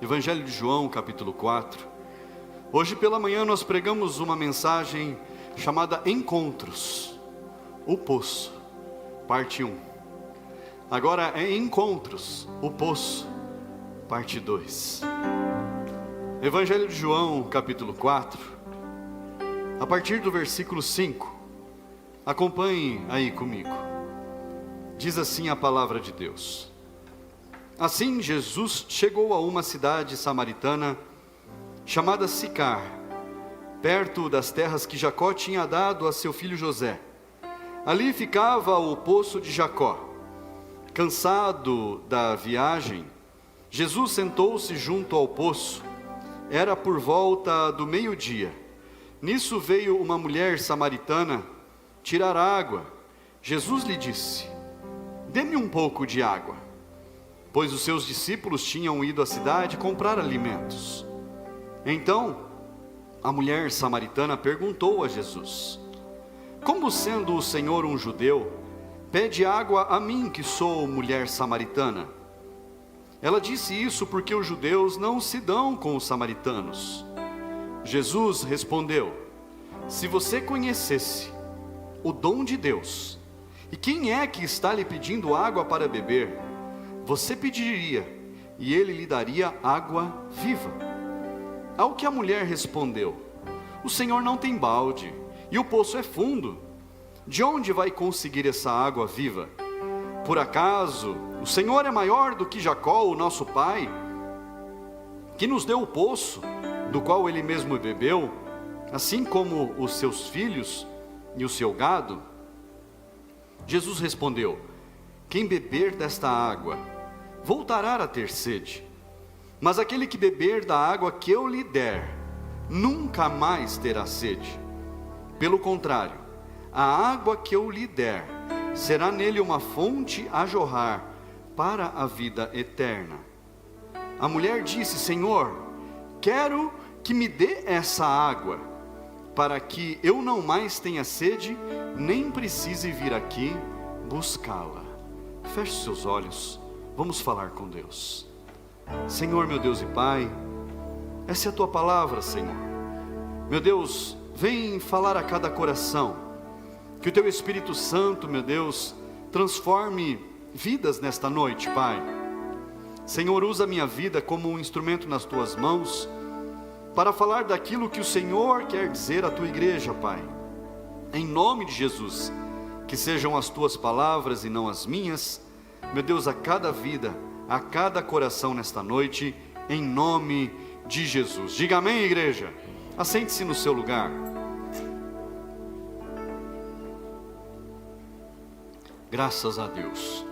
Evangelho de João, capítulo 4. Hoje pela manhã nós pregamos uma mensagem chamada Encontros, o Poço, parte 1. Agora é Encontros, o Poço, parte 2. Evangelho de João, capítulo 4, a partir do versículo 5. Acompanhe aí comigo. Diz assim a palavra de Deus. Assim Jesus chegou a uma cidade samaritana chamada Sicar, perto das terras que Jacó tinha dado a seu filho José. Ali ficava o poço de Jacó. Cansado da viagem, Jesus sentou-se junto ao poço. Era por volta do meio-dia. Nisso veio uma mulher samaritana tirar água. Jesus lhe disse: "Dê-me um pouco de água", pois os seus discípulos tinham ido à cidade comprar alimentos. Então, a mulher samaritana perguntou a Jesus: "Como sendo o Senhor um judeu, pede água a mim que sou mulher samaritana?" Ela disse isso porque os judeus não se dão com os samaritanos. Jesus respondeu: "Se você conhecesse o dom de Deus, e quem é que está lhe pedindo água para beber, você pediria, e ele lhe daria água viva." Ao que a mulher respondeu: "O Senhor não tem balde, e o poço é fundo. De onde vai conseguir essa água viva? Por acaso o Senhor é maior do que Jacó, o nosso pai, que nos deu o poço, do qual ele mesmo bebeu, assim como os seus filhos e o seu gado?" Jesus respondeu: "Quem beber desta água voltará a ter sede, mas aquele que beber da água que eu lhe der, nunca mais terá sede. Pelo contrário, a água que eu lhe der será nele uma fonte a jorrar para a vida eterna." A mulher disse: "Senhor, quero que me dê essa água, para que eu não mais tenha sede, nem precise vir aqui buscá-la." Feche seus olhos, vamos falar com Deus. Senhor, meu Deus e Pai, essa é a Tua palavra, Senhor. Meu Deus, vem falar a cada coração, que o Teu Espírito Santo, meu Deus, transforme vidas nesta noite, Pai. Senhor, usa a minha vida como um instrumento nas Tuas mãos, para falar daquilo que o Senhor quer dizer à Tua igreja, Pai. Em nome de Jesus, que sejam as Tuas palavras e não as minhas, meu Deus, a cada vida, a cada coração nesta noite, em nome de Jesus. Diga amém, igreja. Assente-se no seu lugar. Graças a Deus.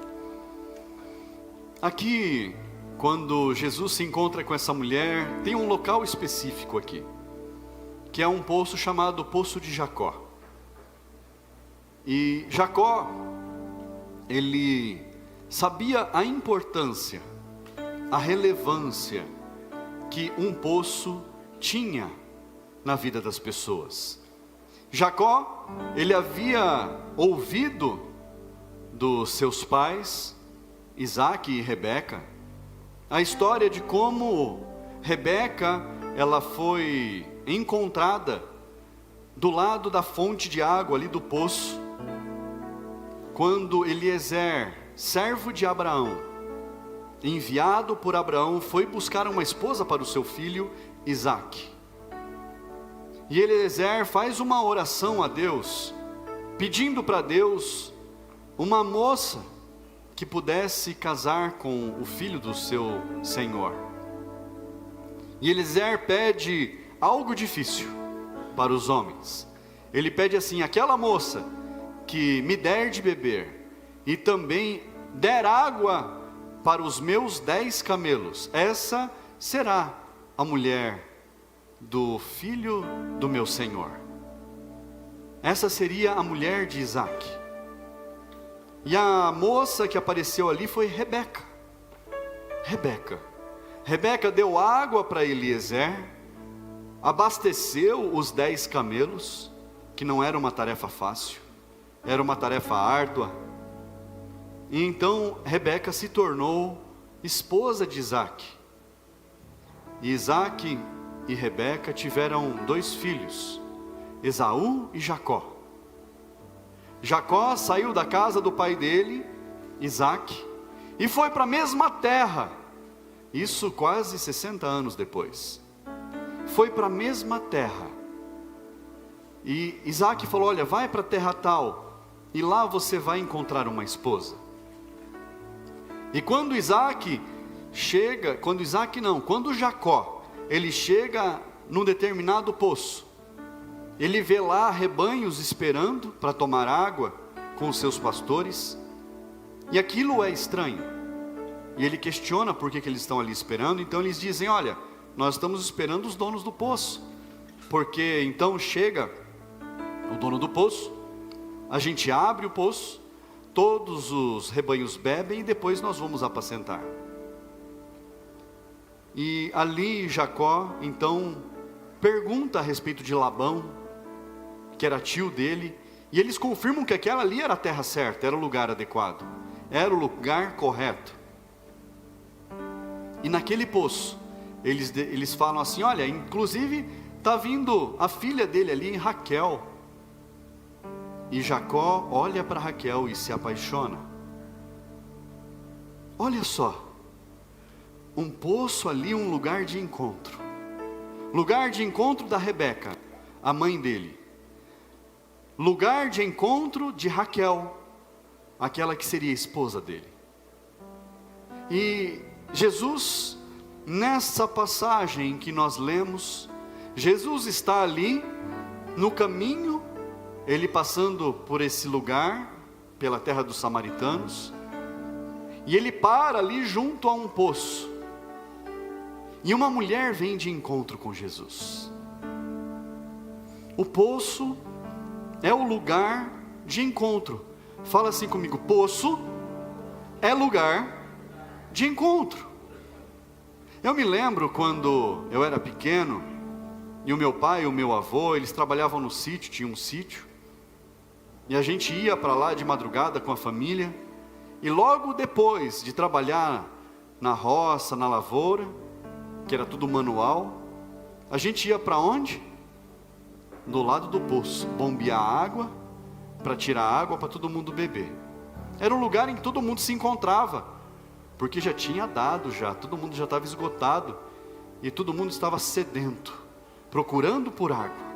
Aqui, quando Jesus se encontra com essa mulher, tem um local específico aqui, que é um poço chamado Poço de Jacó. E Jacó, ele sabia a importância, a relevância que um poço tinha na vida das pessoas. Jacó, ele havia ouvido dos seus pais, Isaac e Rebeca, a história de como Rebeca, ela foi encontrada do lado da fonte de água ali do poço, quando Eliezer, servo de Abraão, enviado por Abraão, foi buscar uma esposa para o seu filho Isaac. E Eliezer faz uma oração a Deus, pedindo para Deus uma moça que pudesse casar com o filho do seu senhor. E Eliezer pede algo difícil para os homens. Ele pede assim: aquela moça que me der de beber e também der água para os meus 10 camelos, essa será a mulher do filho do meu senhor. Essa seria a mulher de Isaac. E a moça que apareceu ali foi Rebeca. Rebeca deu água para Eliezer, abasteceu os 10 camelos, que não era uma tarefa fácil, era uma tarefa árdua. E então Rebeca se tornou esposa de Isaac. E Isaque e Rebeca tiveram 2 filhos, Esaú e Jacó. Jacó saiu da casa do pai dele, Isaque, e foi para a mesma terra, isso quase 60 anos depois. Foi para a mesma terra. E Isaque falou: olha, vai para a terra tal, e lá você vai encontrar uma esposa. E quando Jacó, ele chega num determinado poço, ele vê lá rebanhos esperando para tomar água com os seus pastores, e aquilo é estranho, e ele questiona por que eles estão ali esperando. Então eles dizem: olha, nós estamos esperando os donos do poço, porque então chega o dono do poço, a gente abre o poço, todos os rebanhos bebem e depois nós vamos apacentar. E ali Jacó então pergunta a respeito de Labão, que era tio dele, e eles confirmam que aquela ali era a terra certa, era o lugar adequado, era o lugar correto. E naquele poço, eles falam assim: olha, inclusive está vindo a filha dele ali, Raquel. E Jacó olha para Raquel e se apaixona. Olha só, um poço ali, um lugar de encontro. Lugar de encontro da Rebeca, a mãe dele. Lugar de encontro de Raquel, aquela que seria a esposa dele. E Jesus, nessa passagem que nós lemos, Jesus está ali no caminho, ele passando por esse lugar, pela terra dos samaritanos, e ele para ali junto a um poço, e uma mulher vem de encontro com Jesus. O poço é o lugar de encontro. Fala assim comigo: poço é lugar de encontro. Eu me lembro quando eu era pequeno, e o meu pai e o meu avô, eles trabalhavam no sítio, tinha um sítio, e a gente ia para lá de madrugada com a família, e logo depois de trabalhar na roça, na lavoura, que era tudo manual, a gente ia para onde? Do lado do poço, bombear água, para tirar água para todo mundo beber. Era um lugar em que todo mundo se encontrava, porque já tinha dado, todo mundo já estava esgotado, e todo mundo estava sedento, procurando por água.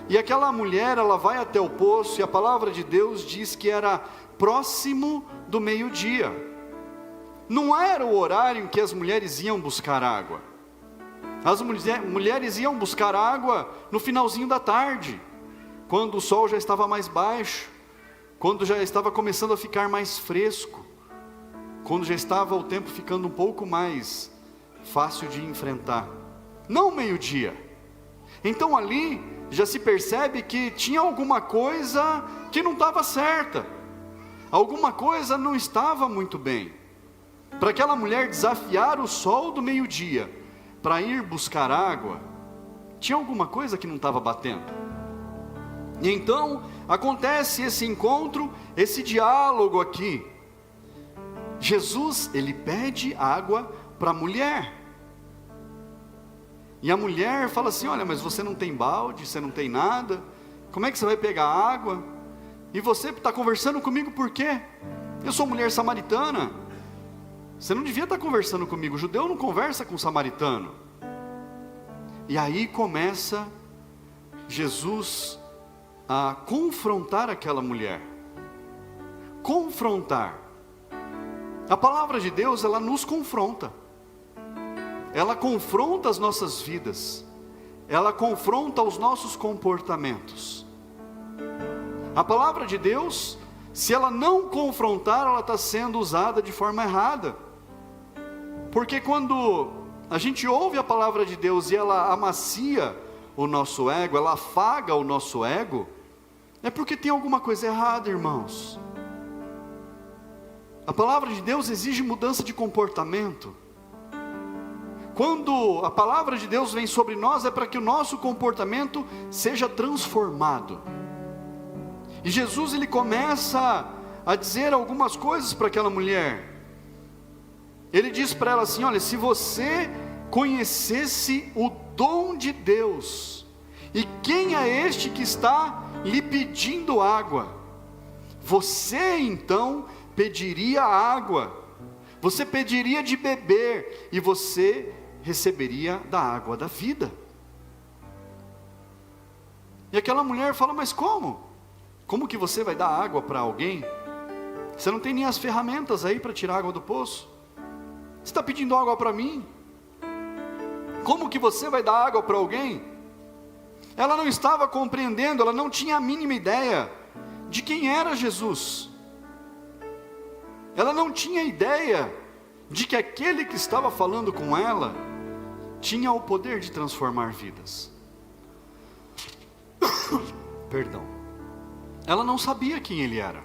E aquela mulher, ela vai até o poço, e a palavra de Deus diz que era próximo do meio-dia. Não era o horário em que as mulheres iam buscar água. As mulheres iam buscar água no finalzinho da tarde, quando o sol já estava mais baixo, quando já estava começando a ficar mais fresco, quando já estava o tempo ficando um pouco mais fácil de enfrentar. Não meio-dia. Então ali já se percebe que tinha alguma coisa que não estava certa, alguma coisa não estava muito bem. Para aquela mulher desafiar o sol do meio-dia para ir buscar água, tinha alguma coisa que não estava batendo. E então acontece esse encontro, esse diálogo aqui. Jesus, ele pede água para a mulher, e a mulher fala assim: olha, mas você não tem balde, você não tem nada, como é que você vai pegar água? E você está conversando comigo por quê? Eu sou mulher samaritana, você não devia estar conversando comigo, o judeu não conversa com o samaritano. E aí começa Jesus a confrontar aquela mulher. Confrontar. A palavra de Deus, ela nos confronta. Ela confronta as nossas vidas, ela confronta os nossos comportamentos. A palavra de Deus, se ela não confrontar, ela está sendo usada de forma errada. Porque quando a gente ouve a palavra de Deus e ela amacia o nosso ego, ela afaga o nosso ego, é porque tem alguma coisa errada, irmãos. A palavra de Deus exige mudança de comportamento. Quando a palavra de Deus vem sobre nós, é para que o nosso comportamento seja transformado. E Jesus, ele começa a dizer algumas coisas para aquela mulher. Ele diz para ela assim: olha, se você conhecesse o dom de Deus, e quem é este que está lhe pedindo água, você então pediria água, você pediria de beber, e você receberia da água da vida. E aquela mulher fala: mas como? Como que você vai dar água para alguém? Você não tem nem as ferramentas aí para tirar água do poço. Você está pedindo água para mim? Como que você vai dar água para alguém? Ela não estava compreendendo, ela não tinha a mínima ideia de quem era Jesus. Ela não tinha ideia de que aquele que estava falando com ela tinha o poder de transformar vidas. Perdão. Ela não sabia quem ele era.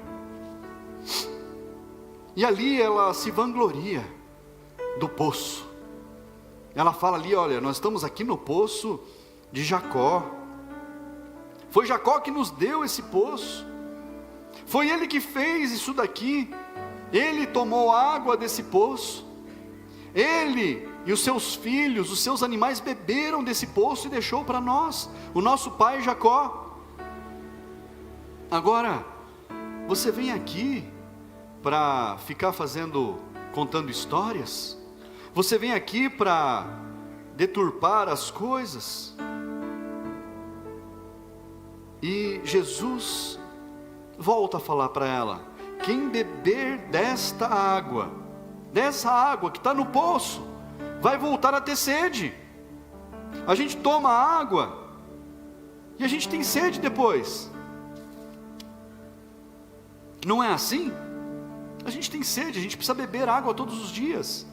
E ali ela se vangloria do poço. Ela fala ali: olha, nós estamos aqui no poço de Jacó. Foi Jacó que nos deu esse poço. Foi ele que fez isso daqui. Ele tomou água desse poço. Ele e os seus filhos, os seus animais beberam desse poço e deixou para nós, o nosso pai Jacó. Agora, você vem aqui para ficar contando histórias? Você vem aqui para deturpar as coisas? E Jesus volta a falar para ela: quem beber dessa água que está no poço, vai voltar a ter sede. A gente toma água e a gente tem sede depois. Não é assim? A gente tem sede, a gente precisa beber água todos os dias.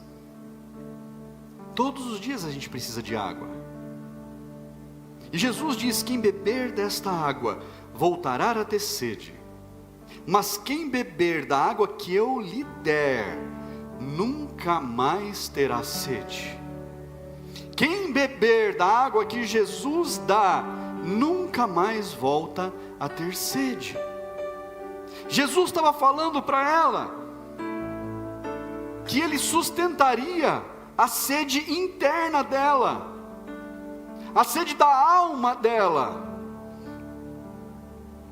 Todos os dias a gente precisa de água. E Jesus diz: quem beber desta água voltará a ter sede, mas quem beber da água que eu lhe der, nunca mais terá sede. Quem beber da água que Jesus dá, nunca mais volta a ter sede. Jesus estava falando para ela que ele sustentaria a sede interna dela, a sede da alma dela.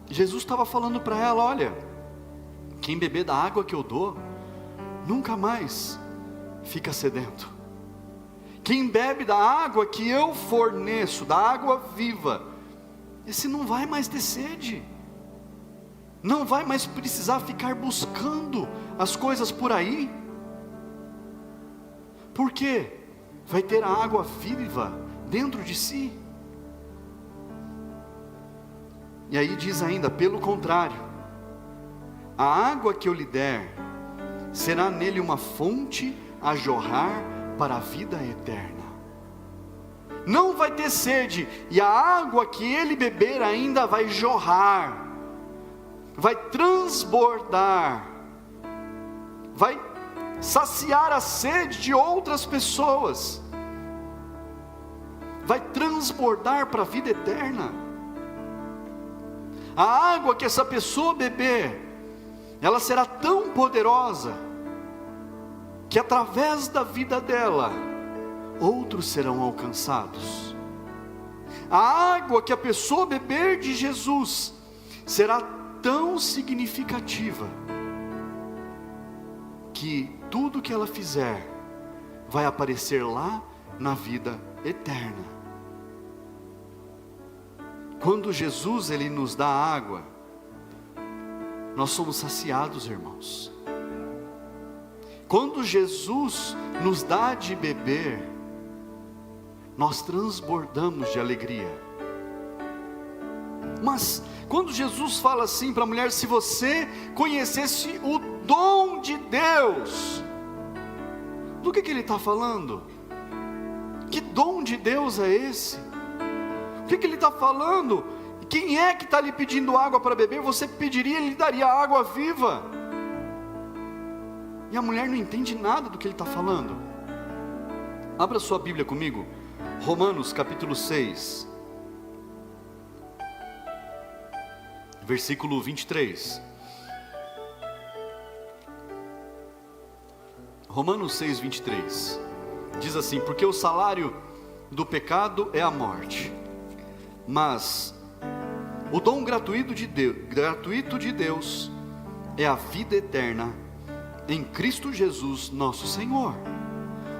Jesus estava falando para ela: olha, quem beber da água que eu dou, nunca mais fica sedento. Quem bebe da água que eu forneço, da água viva, esse não vai mais ter sede, não vai mais precisar ficar buscando as coisas por aí. Por quê? Vai ter a água viva dentro de si. E aí diz ainda: pelo contrário, a água que eu lhe der, será nele uma fonte a jorrar para a vida eterna. Não vai ter sede, e a água que ele beber ainda vai jorrar, vai transbordar, vai saciar a sede de outras pessoas, vai transbordar para a vida eterna. A água que essa pessoa beber, ela será tão poderosa, que através da vida dela, outros serão alcançados. A água que a pessoa beber de Jesus, será tão significativa, que tudo que ela fizer, vai aparecer lá na vida eterna. Quando Jesus ele nos dá água, nós somos saciados, irmãos. Quando Jesus nos dá de beber, nós transbordamos de alegria. Mas quando Jesus fala assim para a mulher: se você conhecesse o dom de Deus, do que ele está falando? Que dom de Deus é esse? O que ele está falando? Quem é que está lhe pedindo água para beber? Você pediria, ele lhe daria água viva. E a mulher não entende nada do que ele está falando. Abra sua Bíblia comigo, Romanos capítulo 6, versículo 23. Romanos 6, 23. Diz assim: porque o salário do pecado é a morte, mas o dom gratuito de Deus é a vida eterna em Cristo Jesus nosso Senhor.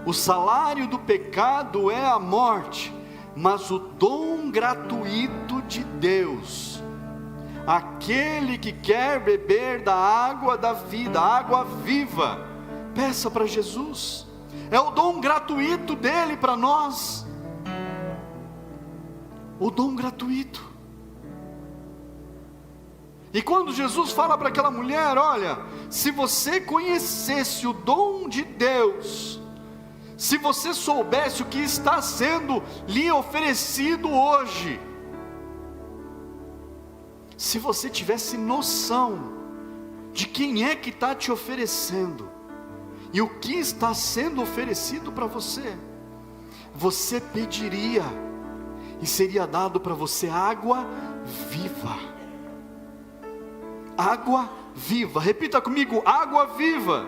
O salário do pecado é a morte, mas o dom gratuito de Deus, aquele que quer beber da água da vida, água viva, peça para Jesus. É o dom gratuito dele para nós. O dom gratuito. E quando Jesus fala para aquela mulher: olha, se você conhecesse o dom de Deus, se você soubesse o que está sendo lhe oferecido hoje, se você tivesse noção de quem é que está te oferecendo e o que está sendo oferecido para você, você pediria e seria dado para você água viva. Água viva. Repita comigo: água viva.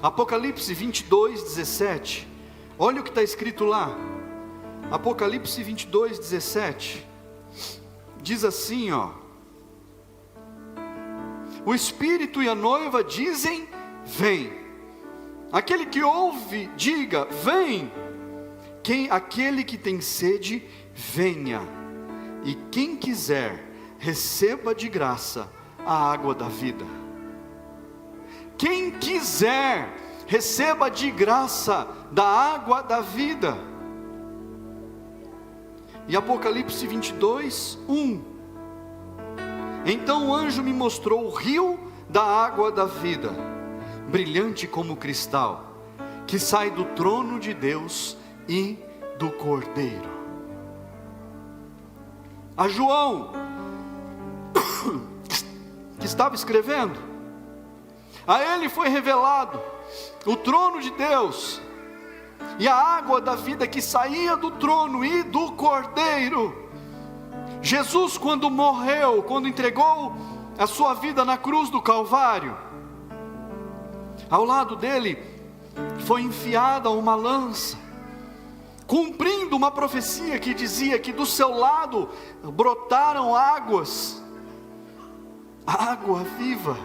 Apocalipse 22, 17. Olha o que está escrito lá. Apocalipse 22, 17. Diz assim, ó: o Espírito e a noiva dizem: vem. Aquele que ouve, diga: vem. Aquele que tem sede, venha. E quem quiser, receba de graça a água da vida. Quem quiser, receba de graça da água da vida. E Apocalipse 22, 1. Então o anjo me mostrou o rio da água da vida, brilhante como cristal, que sai do trono de Deus e do Cordeiro. A João, que estava escrevendo, a ele foi revelado o trono de Deus e a água da vida que saía do trono e do Cordeiro. Jesus, quando morreu, quando entregou a sua vida na cruz do Calvário, ao lado dele foi enfiada uma lança, cumprindo uma profecia que dizia que do seu lado brotaram águas, água viva.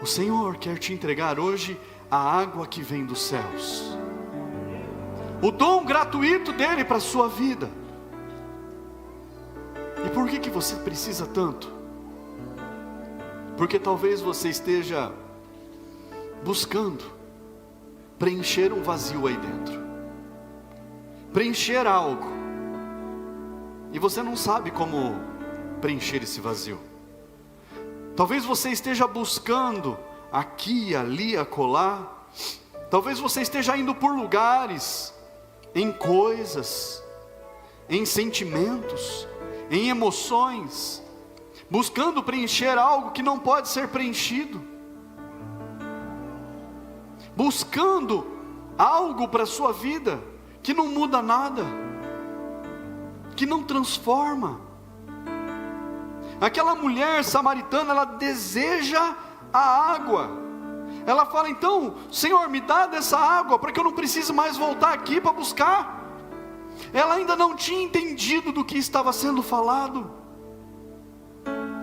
O Senhor quer te entregar hoje a água que vem dos céus, o dom gratuito dele para a sua vida. E por que você precisa tanto? Porque talvez você esteja buscando preencher um vazio aí dentro, preencher algo, e você não sabe como preencher esse vazio. Talvez você esteja buscando aqui, ali, acolá. Talvez você esteja indo por lugares, em coisas, em sentimentos, em emoções, buscando preencher algo que não pode ser preenchido, buscando algo para a sua vida que não muda nada, que não transforma. Aquela mulher samaritana, ela deseja a água. Ela fala: então, Senhor, me dá dessa água, para que eu não precise mais voltar aqui para buscar. Ela ainda não tinha entendido do que estava sendo falado.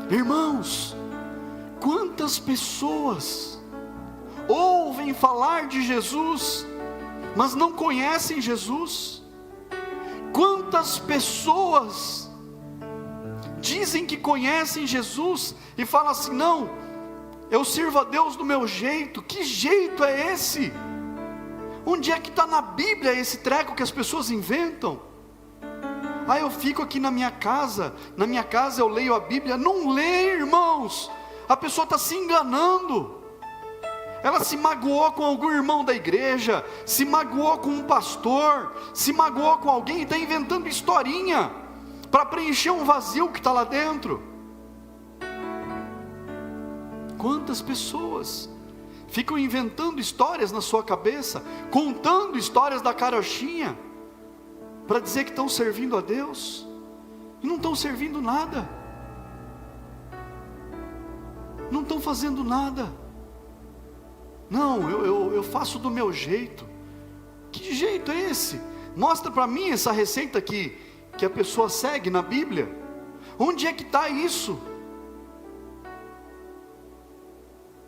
Irmãos, quantas pessoas ouvem falar de Jesus, mas não conhecem Jesus? Quantas pessoas dizem que conhecem Jesus e falam assim: não, eu sirvo a Deus do meu jeito. Que jeito é esse? Onde é que está na Bíblia esse treco que as pessoas inventam? Eu fico aqui na minha casa eu leio a Bíblia. Não lê, irmãos. A pessoa está se enganando. Ela se magoou com algum irmão da igreja, se magoou com um pastor, se magoou com alguém e está inventando historinha para preencher um vazio que está lá dentro. Quantas pessoas ficam inventando histórias na sua cabeça, contando histórias da carochinha, para dizer que estão servindo a Deus, e não estão servindo nada, não estão fazendo nada. Não, eu faço do meu jeito. Que jeito é esse? Mostra para mim essa receita que a pessoa segue na Bíblia. Onde é que está isso?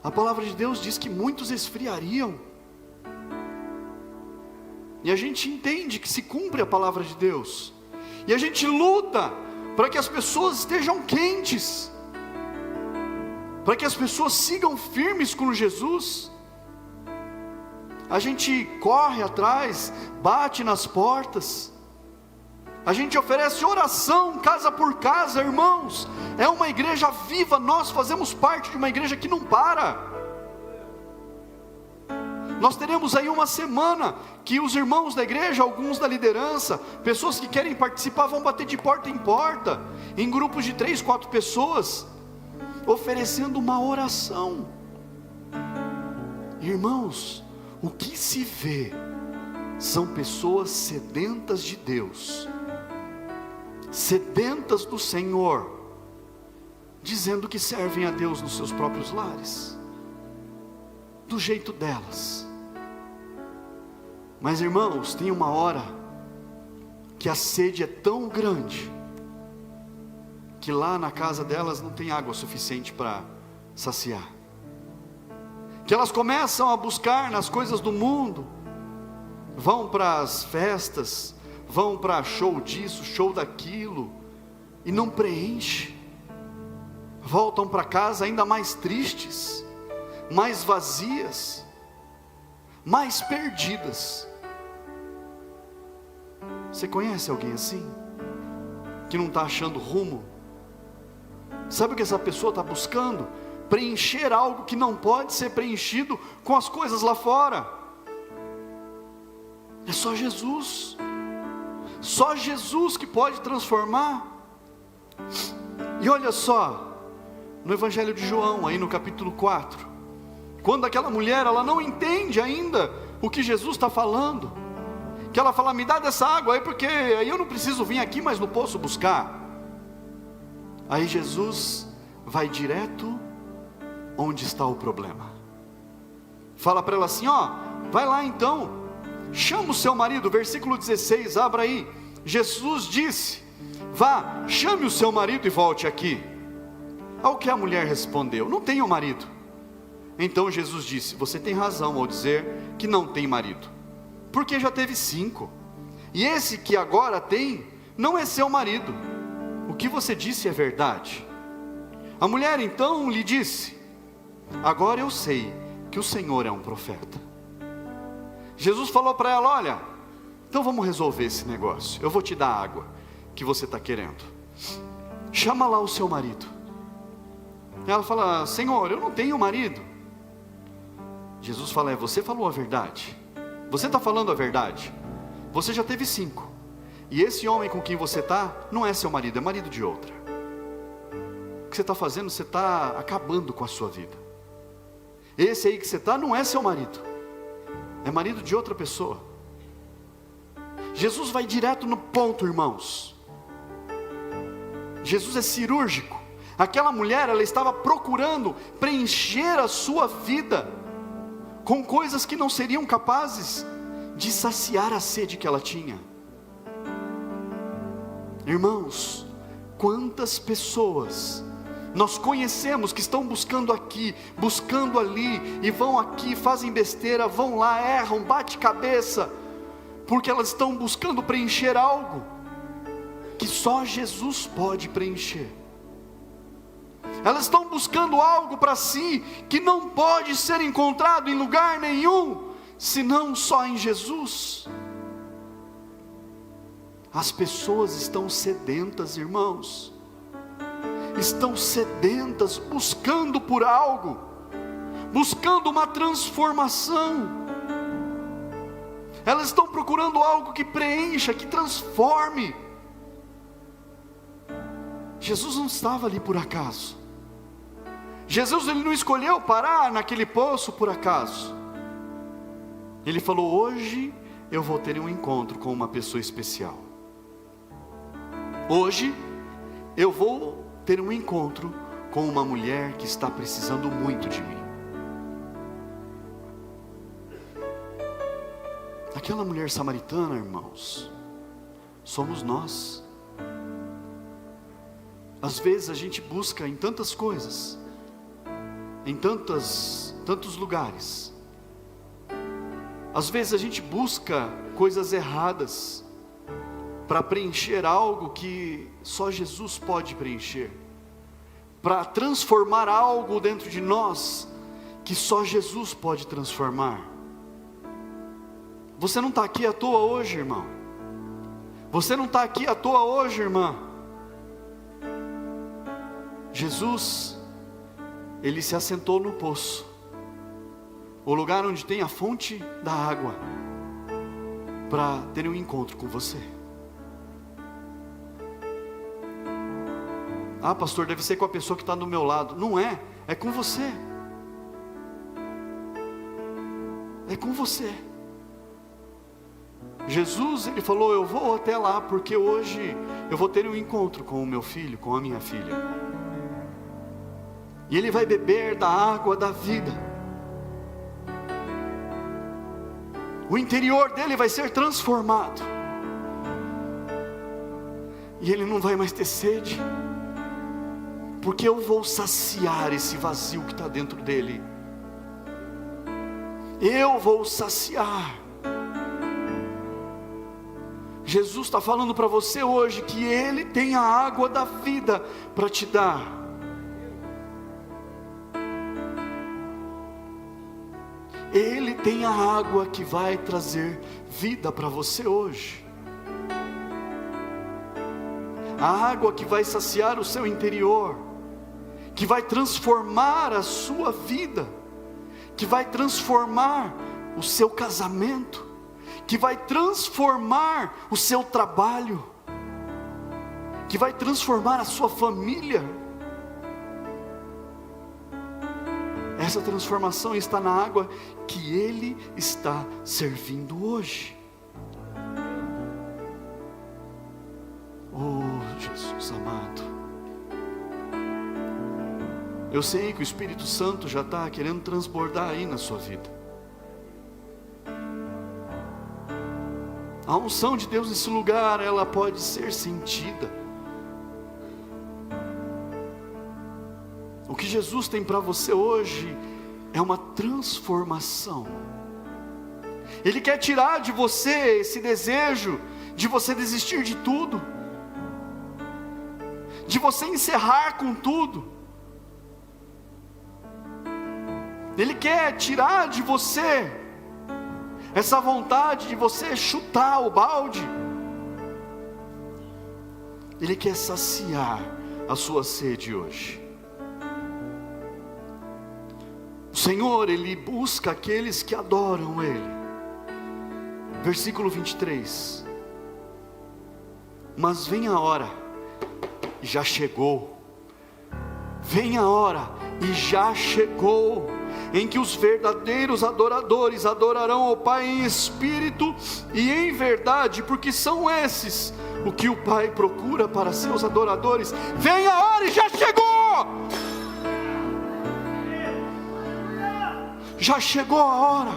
A palavra de Deus diz que muitos esfriariam. E a gente entende que se cumpre a palavra de Deus. E a gente luta para que as pessoas estejam quentes, para que as pessoas sigam firmes com Jesus. A gente corre atrás, bate nas portas, a gente oferece oração casa por casa, irmãos. É uma igreja viva, nós fazemos parte de uma igreja que não para. Nós teremos aí uma semana que os irmãos da igreja, alguns da liderança, pessoas que querem participar, vão bater de porta em porta, em grupos de 3, 4 pessoas, oferecendo uma oração. Irmãos, o que se vê são pessoas sedentas de Deus, sedentas do Senhor, dizendo que servem a Deus nos seus próprios lares, do jeito delas. Mas irmãos, tem uma hora que a sede é tão grande, que lá na casa delas não tem água suficiente para saciar, que elas começam a buscar nas coisas do mundo, vão para as festas, vão para show disso, show daquilo, e não preenche, voltam para casa ainda mais tristes, mais vazias, mais perdidas. Você conhece alguém assim? Que não está achando rumo? Sabe o que essa pessoa está buscando? Preencher algo que não pode ser preenchido com as coisas lá fora. É só Jesus. Só Jesus que pode transformar. E olha só, no Evangelho de João, aí no capítulo 4, quando aquela mulher, ela não entende ainda o que Jesus está falando, que ela fala, me dá dessa água aí, porque aí eu não preciso vir aqui, mas no poço buscar. Aí Jesus vai direto onde está o problema, fala para ela assim, ó, vai lá então, chama o seu marido, versículo 16, abra aí. Jesus disse, vá, chame o seu marido e volte aqui. Ao que a mulher respondeu, não tenho marido. Então Jesus disse, você tem razão ao dizer que não tem marido, porque já teve 5, e esse que agora tem, não é seu marido. O que você disse é verdade. A mulher então lhe disse, agora eu sei que o Senhor é um profeta. Jesus falou para ela, olha, então vamos resolver esse negócio, eu vou te dar a água que você está querendo, chama lá o seu marido. Ela fala, Senhor, eu não tenho marido. Jesus fala, você falou a verdade, você está falando a verdade, você já teve 5, e esse homem com quem você está, não é seu marido, é marido de outra. O que você está fazendo? Você está acabando com a sua vida. Esse aí que você está, não é seu marido, é marido de outra pessoa. Jesus vai direto no ponto, irmãos. Jesus é cirúrgico. Aquela mulher, ela estava procurando preencher a sua vida com coisas que não seriam capazes de saciar a sede que ela tinha. Irmãos, quantas pessoas nós conhecemos que estão buscando aqui, buscando ali, e vão aqui, fazem besteira, vão lá, erram, bate cabeça, porque elas estão buscando preencher algo que só Jesus pode preencher. Elas estão buscando algo para si que não pode ser encontrado em lugar nenhum, senão só em Jesus. As pessoas estão sedentas, irmãos, estão sedentas, buscando por algo, buscando uma transformação. Elas estão procurando algo que preencha, que transforme. Jesus não estava ali por acaso. Jesus, ele não escolheu parar naquele poço por acaso. Ele falou, hoje eu vou ter um encontro com uma pessoa especial. Hoje eu vou ter um encontro com uma mulher que está precisando muito de mim. Aquela mulher samaritana, irmãos, somos nós. Às vezes a gente busca em tantas coisas, em tantos lugares. Às vezes a gente busca coisas erradas para preencher algo que só Jesus pode preencher, para transformar algo dentro de nós que só Jesus pode transformar. Você não está aqui à toa hoje, irmão. Você não está aqui à toa hoje, irmã. Jesus, Ele se assentou no poço, o lugar onde tem a fonte da água, para ter um encontro com você. Ah, pastor, deve ser com a pessoa que está do meu lado. Não é, é com você. É com você. Jesus, Ele falou, eu vou até lá, porque hoje eu vou ter um encontro com o meu filho, com a minha filha. E ele vai beber da água da vida. O interior dele vai ser transformado. E ele não vai mais ter sede, porque eu vou saciar esse vazio que está dentro dele. Eu vou saciar. Jesus está falando para você hoje que Ele tem a água da vida para te dar. Ele tem a água que vai trazer vida para você hoje. A água que vai saciar o seu interior, que vai transformar a sua vida, que vai transformar o seu casamento, que vai transformar o seu trabalho, que vai transformar a sua família. Essa transformação está na água que Ele está servindo hoje. Oh, Jesus amado, eu sei que o Espírito Santo já está querendo transbordar aí na sua vida. A unção de Deus nesse lugar, ela pode ser sentida. O que Jesus tem para você hoje é uma transformação. Ele quer tirar de você esse desejo de você desistir de tudo, de você encerrar com tudo. Ele quer tirar de você essa vontade de você chutar o balde. Ele quer saciar a sua sede hoje. O Senhor, Ele busca aqueles que adoram Ele. Versículo 23. Mas vem a hora, e já chegou. Vem a hora, e já chegou, em que os verdadeiros adoradores adorarão ao Pai em espírito e em verdade, porque são esses o que o Pai procura para seus adoradores. Vem a hora e já chegou! Já chegou a hora.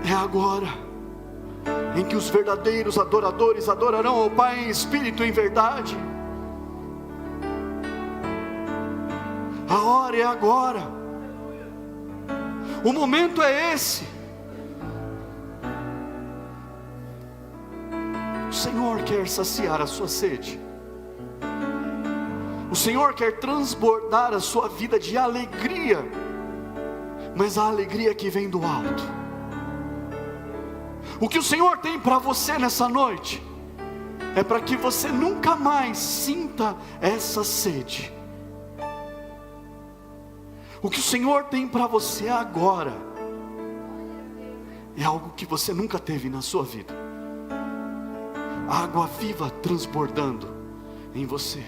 É agora, em que os verdadeiros adoradores adorarão ao Pai em espírito e em verdade. A hora é agora. O momento é esse. O Senhor quer saciar a sua sede. O Senhor quer transbordar a sua vida de alegria, mas a alegria que vem do alto. O que o Senhor tem para você nessa noite é para que você nunca mais sinta essa sede. O que o Senhor tem para você agora é algo que você nunca teve na sua vida. Água viva transbordando em você.